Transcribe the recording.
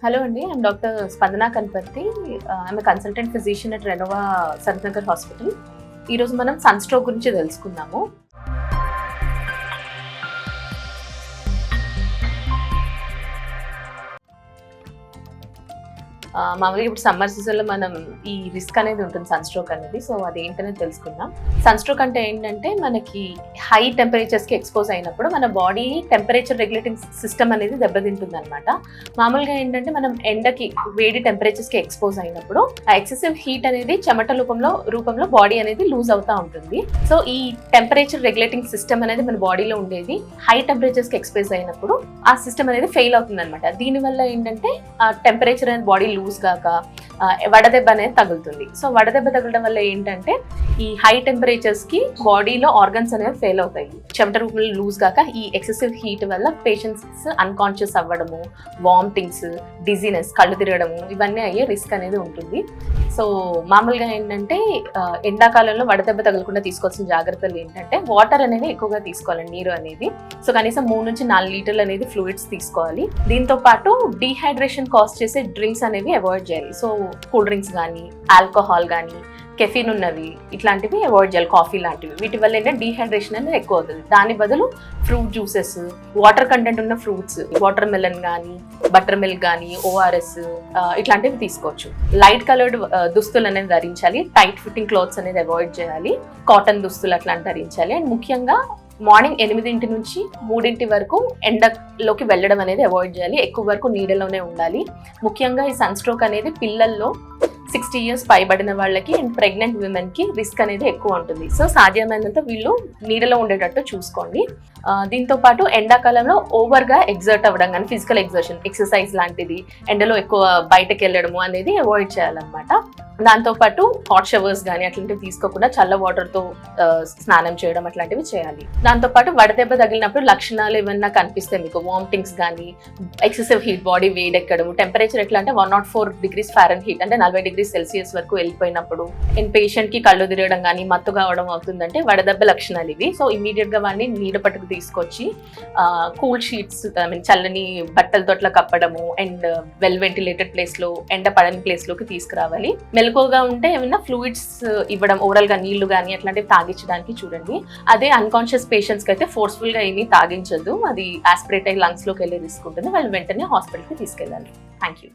Hello అండి, I'm doctor Spandana Kanparthi. I'm consultant physician at Renova Saroornagar hospital. ఈరోజు మనం సన్ స్ట్రోక్ గురించి తెలుసుకుందాము. మామూలుగా ఇప్పుడు సమ్మర్ సీజన్లో మనం ఈ రిస్క్ అనేది ఉంటుంది సన్ స్ట్రోక్ అనేది. సో అది ఏంటనేది తెలుసుకుందాం. సన్ స్ట్రోక్ అంటే ఏంటంటే మనకి హై టెంపరేచర్స్కి ఎక్స్పోజ్ అయినప్పుడు మన బాడీ టెంపరేచర్ రెగ్యులేటింగ్ సిస్టమ్ అనేది దెబ్బతింటుంది అనమాట. మామూలుగా ఏంటంటే మనం ఎండకి వేడి టెంపరేచర్స్కి ఎక్స్పోజ్ అయినప్పుడు ఆ ఎక్సెసివ్ హీట్ అనేది చెమట రూపంలో బాడీ అనేది లూజ్ అవుతూ ఉంటుంది. సో ఈ టెంపరేచర్ రెగ్యులేటింగ్ సిస్టమ్ అనేది మన బాడీలో ఉండేది హై టెంపరేచర్స్కి ఎక్స్పోజ్ అయినప్పుడు ఆ సిస్టమ్ అనేది ఫెయిల్ అవుతుంది అనమాట. దీనివల్ల ఏంటంటే ఆ టెంపరేచర్ అనేది బాడీ లూజ్ గాక వడదెబ్బ అనేది తగులుతుంది. సో వడదెబ్బ తగలడం వల్ల ఏంటంటే ఈ హై టెంపరేచర్స్ కి బాడీలో ఆర్గన్స్ అనేవి ఫెయిల్ అవుతాయి. చెమట రూపంలో లూజ్ గాక ఈ ఎక్సెసివ్ హీట్ వల్ల పేషెంట్స్ అన్కాన్షియస్ అవ్వడము, వామిటింగ్స్, డిజీనెస్, కళ్ళు తిరగడము ఇవన్నీ అయ్యే రిస్క్ అనేది ఉంటుంది. సో మామూలుగా ఏంటంటే ఎండాకాలంలో వడదెబ్బ తగలకుండా తీసుకోవాల్సిన జాగ్రత్తలు ఏంటంటే వాటర్ అనేది ఎక్కువగా తీసుకోవాలి, నీరు అనేది. సో కనీసం 3 నుంచి 4 లీటర్లు అనేది ఫ్లూయిడ్స్ తీసుకోవాలి. దీంతో పాటు డీహైడ్రేషన్ కాజ్ చేసే డ్రింక్స్ అనేవి అవాయిడ్ చేయాలి. సో కూల్ డ్రింక్స్ కానీ, ఆల్కహాల్ కానీ, కెఫిన్ ఉన్నవి ఇట్లాంటివి అవాయిడ్ చేయాలి, కాఫీ లాంటివి. వీటి వల్ల ఏంటంటే డీహైడ్రేషన్ అనేది ఎక్కువ అవుతుంది. దాని బదులు ఫ్రూట్ జ్యూసెస్, వాటర్ కంటెంట్ ఉన్న ఫ్రూట్స్, వాటర్ మెలన్ కానీ, బటర్ మిల్క్ కానీ, ఓఆర్ఎస్ ఇట్లాంటివి తీసుకోవచ్చు. లైట్ కలర్డ్ దుస్తులు అనేది ధరించాలి. టైట్ ఫిట్టింగ్ క్లాత్స్ అనేది అవాయిడ్ చేయాలి. కాటన్ దుస్తులు అట్లాంటి ధరించాలి. అండ్ ముఖ్యంగా మార్నింగ్ 8 నుంచి 3 వరకు ఎండలోకి వెళ్ళడం అనేది అవాయిడ్ చేయాలి. ఎక్కువ వరకు నీడలోనే ఉండాలి. ముఖ్యంగా ఈ సన్ స్ట్రోక్ అనేది పిల్లల్లో 60 years పైబడిన వాళ్ళకి అండ్ ప్రెగ్నెంట్ విమెన్ కి రిస్క్ అనేది ఎక్కువ ఉంటుంది. సో సాధ్యమైనంత వీళ్ళు నీడలో ఉండేటట్టు చూసుకోండి. దీంతో పాటు ఎండాకాలంలో ఓవర్ గా ఎగ్జర్ట్ అవ్వడం కానీ, ఫిజికల్ ఎక్సర్సైజ్ లాంటిది, ఎండలో ఎక్కువ బయటకు వెళ్ళడము అనేది అవాయిడ్ చేయాలన్నమాట. దాంతో పాటు హాట్ షవర్స్ కానీ అట్లాంటివి తీసుకోకుండా చల్ల వాటర్ తో స్నానం చేయడం అట్లాంటివి చేయాలి. దాంతో పాటు వడదెబ్బ తగిలినప్పుడు లక్షణాలు ఏమన్నా కనిపిస్తే మీకు వామిటింగ్స్ కానీ, ఎక్సెసివ్ హీట్, బాడీ వేడెక్కడం, టెంపరేచర్ ఎట్లా అంటే 104 degrees Fahrenheit అంటే 40 degrees Celsius వరకు వెళ్ళిపోయినప్పుడు, అండ్ పేషెంట్ కి కళ్ళు తిరగడం కానీ, మత్తు కావడం అవుతుందంటే వడదెబ్బ లక్షణాలు ఇవి. సో ఇమీడియట్ గా వాడిని నీడ పట్టుకు తీసుకొచ్చి కూల్ షీట్స్, చల్లని బట్టలతో అట్లా కప్పడము, అండ్ వెల్ వెంటిలేటెడ్ ప్లేస్ లో, ఎండ పడని ప్లేస్ లోకి తీసుకురావాలి. మెలకువగా ఉంటే ఏమైనా ఫ్లూయిడ్స్ ఇవ్వడం, ఓరల్ గా నీళ్లు కానీ అట్లాంటివి తాగించడానికి చూడండి. అదే అన్కాన్షియస్ పేషెంట్స్ కి అయితే ఫోర్స్ఫుల్ గా ఏమీ తాగించదు. అది ఆస్పిరేట్ అయ్యి లంగ్స్ లోకి వెళ్ళే రిస్క్ ఉంటుంది. వాళ్ళు వెంటనే హాస్పిటల్ కి తీసుకెళ్ళాలి. Thank you.